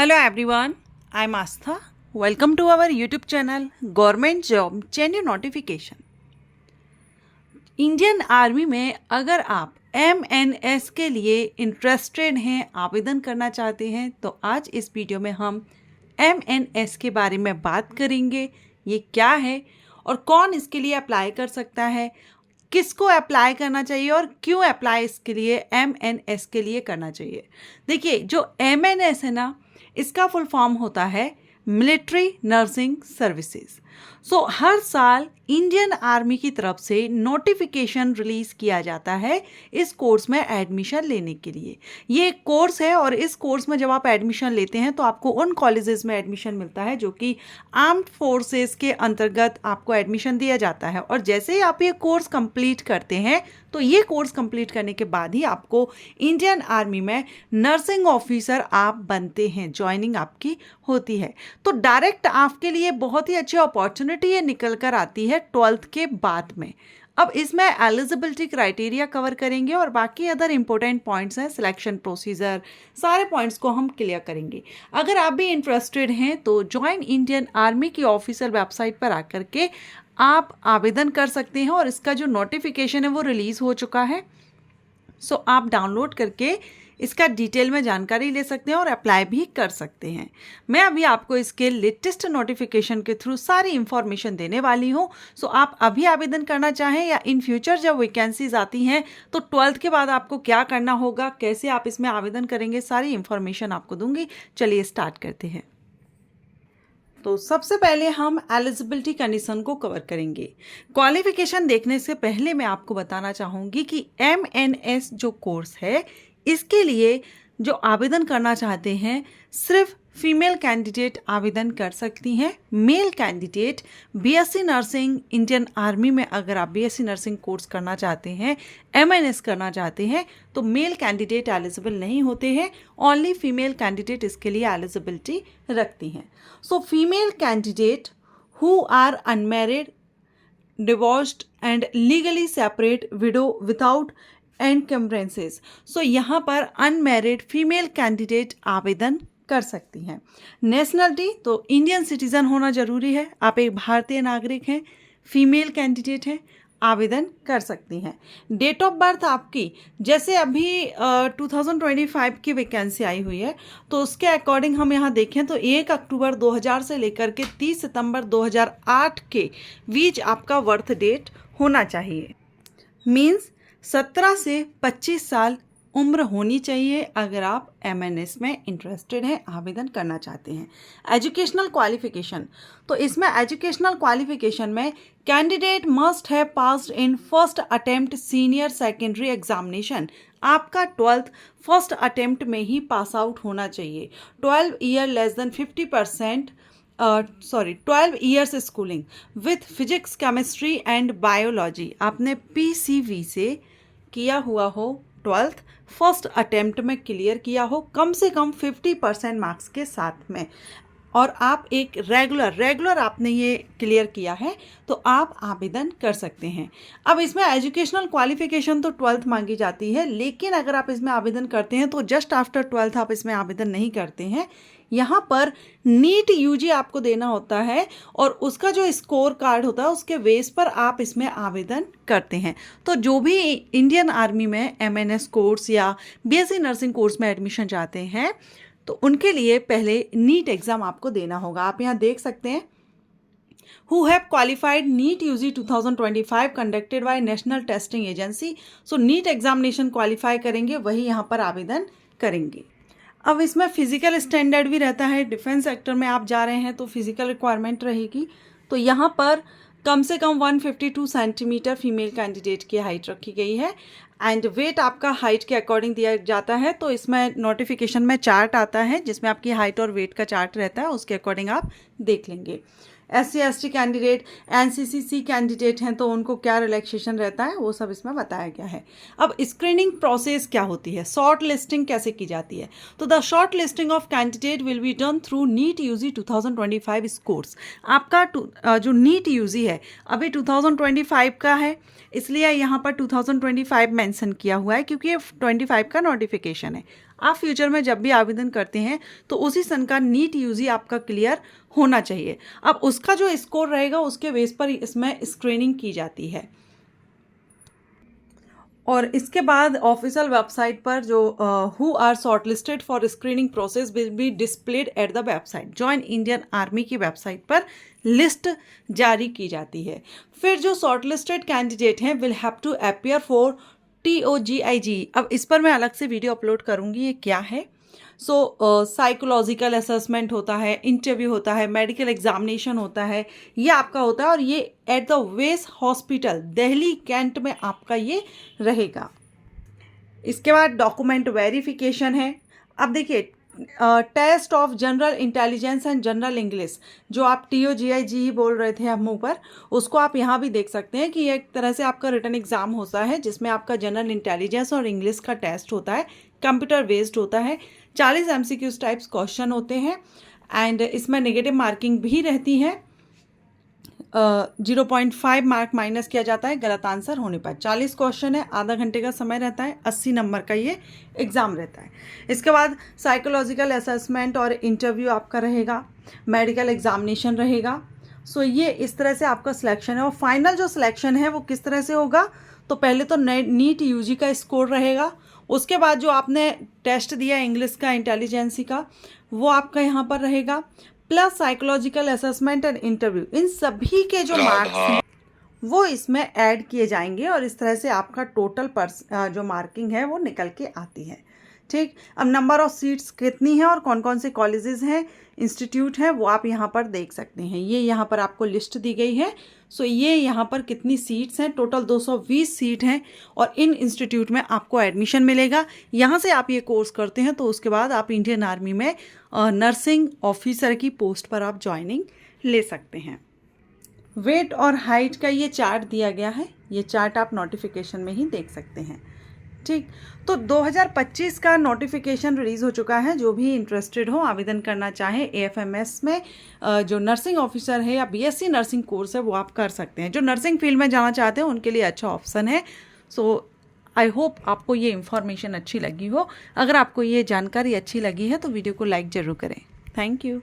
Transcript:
Hello everyone, I'm Astha. Welcome to our YouTube channel Government Job Genuine Notification. Indian army में अगर आप MNS के लिए interested हैं, आवेदन करना चाहते हैं, तो आज इस वीडियो में हम MNS के बारे में बात करेंगे। ये क्या है और कौन इसके लिए अप्लाई कर सकता है, किसको अप्लाई करना चाहिए और क्यों अप्लाई इसके लिए MNS के लिए करना चाहिए। देखिए, जो MNS है ना, इसका फुल फॉर्म होता है मिलिट्री नर्सिंग सर्विसेज। हर साल इंडियन आर्मी की तरफ से नोटिफिकेशन रिलीज किया जाता है इस कोर्स में एडमिशन लेने के लिए। ये एक कोर्स है और इस कोर्स में जब आप एडमिशन लेते हैं तो आपको उन कॉलेजेस में एडमिशन मिलता है जो कि आर्म्ड फोर्सेस के अंतर्गत आपको एडमिशन दिया जाता है। और जैसे ही आप ये कोर्स कंप्लीट करते हैं तो ये कोर्स कंप्लीट करने के बाद ही आपको इंडियन आर्मी में नर्सिंग ऑफिसर आप बनते हैं, ज्वाइनिंग आपकी होती है। तो डायरेक्ट आपके लिए बहुत ही अच्छी अपॉर्चुनिटी ये निकल कर आती है 12th के बाद में। अब इसमें एलिजिबिलिटी क्राइटेरिया कवर करेंगे और बाकी अदर इंपॉर्टेंट पॉइंट्स हैं, सिलेक्शन प्रोसीजर, सारे पॉइंट्स को हम क्लियर करेंगे। अगर आप भी इंटरेस्टेड हैं तो ज्वाइन इंडियन आर्मी की ऑफिशियल वेबसाइट पर आकर के आप आवेदन कर सकते हैं और इसका जो नोटिफिकेशन है वो रिलीज़ हो चुका है। आप डाउनलोड करके इसका डिटेल में जानकारी ले सकते हैं और अप्लाई भी कर सकते हैं। मैं अभी आपको इसके लेटेस्ट नोटिफिकेशन के थ्रू सारी इंफॉर्मेशन देने वाली हूँ। आप अभी आवेदन करना चाहें या इन फ्यूचर जब वैकेंसीज आती हैं तो 12th के बाद आपको क्या करना होगा, कैसे आप इसमें आवेदन करेंगे, सारी इंफॉर्मेशन आपको दूंगी। चलिए स्टार्ट करते हैं। तो सबसे पहले हम एलिजिबिलिटी कंडीशन को कवर करेंगे। क्वालिफिकेशन देखने से पहले मैं आपको बताना चाहूँगी कि MNS जो कोर्स है इसके लिए जो आवेदन करना चाहते हैं सिर्फ फीमेल कैंडिडेट आवेदन कर सकती हैं। Male candidate BSc nursing Indian army में अगर आप BSc नर्सिंग कोर्स करना चाहते हैं, MNS करना चाहते हैं, तो मेल कैंडिडेट एलिजिबल नहीं होते हैं। ओनली फीमेल कैंडिडेट इसके लिए एलिजिबिलिटी रखती हैं। Female candidate who are unmarried, divorced and legally separate, widow without encumbrances. यहाँ पर अनमैरिड फीमेल कैंडिडेट आवेदन कर सकती हैं। नेशनलिटी तो इंडियन सिटीजन होना जरूरी है। आप एक भारतीय नागरिक हैं, फीमेल कैंडिडेट हैं, आवेदन कर सकती हैं। डेट ऑफ बर्थ आपकी, जैसे अभी 2025 की वैकेंसी आई हुई है तो उसके अकॉर्डिंग हम यहाँ देखें तो 1 अक्टूबर 2000 से लेकर के 30 सितंबर 2008 के बीच आपका बर्थ डेट होना चाहिए। मीन्स 17 से 25 साल उम्र होनी चाहिए अगर आप MNS में इंटरेस्टेड हैं, आवेदन करना चाहते हैं। एजुकेशनल क्वालिफिकेशन, तो इसमें एजुकेशनल क्वालिफिकेशन में candidate must have passed in first attempt senior secondary examination. आपका 12th फर्स्ट अटेम्प्ट में ही पास आउट होना चाहिए। 12 year less than 50% 12 years schooling with physics, chemistry and biology. आपने PCV से किया हुआ हो, 12th फर्स्ट अटेम्प्ट में क्लियर किया हो, कम से कम 50% मार्क्स के साथ में, और आप एक रेगुलर आपने ये क्लियर किया है तो आप आवेदन कर सकते हैं। अब इसमें एजुकेशनल क्वालिफिकेशन तो 12th मांगी जाती है, लेकिन अगर आप इसमें आवेदन करते हैं तो जस्ट आफ्टर 12th आप इसमें आवेदन नहीं करते हैं। यहाँ पर नीट UG आपको देना होता है और उसका जो स्कोर कार्ड होता है उसके बेस पर आप इसमें आवेदन करते हैं। तो जो भी इंडियन आर्मी में MNS कोर्स या BSc नर्सिंग कोर्स में एडमिशन चाहते हैं तो उनके लिए पहले नीट एग्ज़ाम आपको देना होगा। आप यहाँ देख सकते हैं who have qualified NEET UG 2025 conducted by National Testing Agency। NEET examination qualify करेंगे वही यहाँ पर आवेदन करेंगे। अब इसमें फिजिकल स्टैंडर्ड भी रहता है। डिफेंस सेक्टर में आप जा रहे हैं तो फिजिकल रिक्वायरमेंट रहेगी। तो यहाँ पर कम से कम 152 सेंटीमीटर फीमेल कैंडिडेट की हाइट रखी गई है एंड वेट आपका हाइट के अकॉर्डिंग दिया जाता है। तो इसमें नोटिफिकेशन में चार्ट आता है जिसमें आपकी हाइट और वेट का चार्ट रहता है, उसके अकॉर्डिंग आप देख लेंगे। SC ST candidate, NCCC candidate हैं तो उनको क्या रिलैक्सेशन रहता है वो सब इसमें बताया गया है। अब स्क्रीनिंग प्रोसेस क्या होती है, शॉर्ट लिस्टिंग कैसे की जाती है, तो the short listing of candidate will be done through NEET UG 2025 course. आपका जो नीट UG है अभी 2025 का है, इसलिए यहाँ पर 2025 मेंशन किया हुआ है क्योंकि ये 25 का नोटिफिकेशन है। आप फ्यूचर में जब भी आवेदन करते हैं तो उसी सन का नीट यूजी आपका क्लियर होना चाहिए। अब उसका जो स्कोर रहेगा उसके बेस पर इसमें स्क्रीनिंग की जाती है। और इसके बाद ऑफिशियल वेबसाइट पर जो who are shortlisted for screening process will be displayed at the website. Join Indian army की वेबसाइट पर लिस्ट जारी की जाती है। फिर जो शॉर्टलिस्टेड कैंडिडेट हैं will have to appear for TOGIG। अब इस पर मैं अलग से वीडियो अपलोड करूँगी, ये क्या है। साइकोलॉजिकल असेसमेंट होता है, इंटरव्यू होता है, मेडिकल एग्जामिनेशन होता है, ये आपका होता है और ये एट द वेस हॉस्पिटल दिल्ली कैंट में आपका ये रहेगा। इसके बाद डॉक्यूमेंट वेरिफिकेशन है। अब देखिए test of general intelligence and general English, जो आप TOGIG बोल रहे थे हम ऊपर, उसको आप यहाँ भी देख सकते हैं कि ये एक तरह से आपका रिटन एग्जाम होता है जिसमें आपका जनरल इंटेलिजेंस और इंग्लिश का टेस्ट होता है, कंप्यूटर बेस्ड होता है। 40 MCQs टाइप्स क्वेश्चन होते हैं एंड इसमें नेगेटिव मार्किंग भी रहती है। 0.5 मार्क माइनस किया जाता है गलत आंसर होने पर। 40 क्वेश्चन है, आधा घंटे का समय रहता है, 80 नंबर का ये एग्ज़ाम रहता है। इसके बाद साइकोलॉजिकल असेसमेंट और इंटरव्यू आपका रहेगा, मेडिकल एग्जामिनेशन रहेगा। ये इस तरह से आपका सिलेक्शन है। और फाइनल जो सिलेक्शन है वो किस तरह से होगा, तो पहले तो नीट यूजी का स्कोर रहेगा, उसके बाद जो आपने टेस्ट दिया इंग्लिश का, इंटेलिजेंसी का, वो आपका यहाँ पर रहेगा, plus psychological assessment and interview. इन सभी के जो मार्क्स हैं वो इसमें ऐड किए जाएंगे और इस तरह से आपका टोटल जो मार्किंग है वो निकल के आती है। ठीक, अब नंबर ऑफ सीट्स कितनी है और कौन कौन से कॉलेजेस हैं, इंस्टीट्यूट हैं, वो आप यहाँ पर देख सकते हैं। ये यहाँ पर आपको लिस्ट दी गई है। ये यहाँ पर कितनी सीट्स हैं, टोटल 220 सीट हैं और इन इंस्टीट्यूट में आपको एडमिशन मिलेगा। यहाँ से आप ये कोर्स करते हैं तो उसके बाद आप इंडियन आर्मी में नर्सिंग ऑफिसर की पोस्ट पर आप ज्वाइनिंग ले सकते हैं। वेट और हाइट का ये चार्ट दिया गया है, ये चार्ट आप नोटिफिकेशन में ही देख सकते हैं। ठीक, तो 2025 का नोटिफिकेशन रिलीज़ हो चुका है। जो भी इंटरेस्टेड हो, आवेदन करना चाहे AFMS में जो नर्सिंग ऑफिसर है या BSc नर्सिंग कोर्स है वो आप कर सकते हैं। जो नर्सिंग फील्ड में जाना चाहते हैं उनके लिए अच्छा ऑप्शन है। आई होप आपको ये इन्फॉर्मेशन अच्छी लगी हो। अगर आपको ये जानकारी अच्छी लगी है तो वीडियो को लाइक ज़रूर करें। Thank you.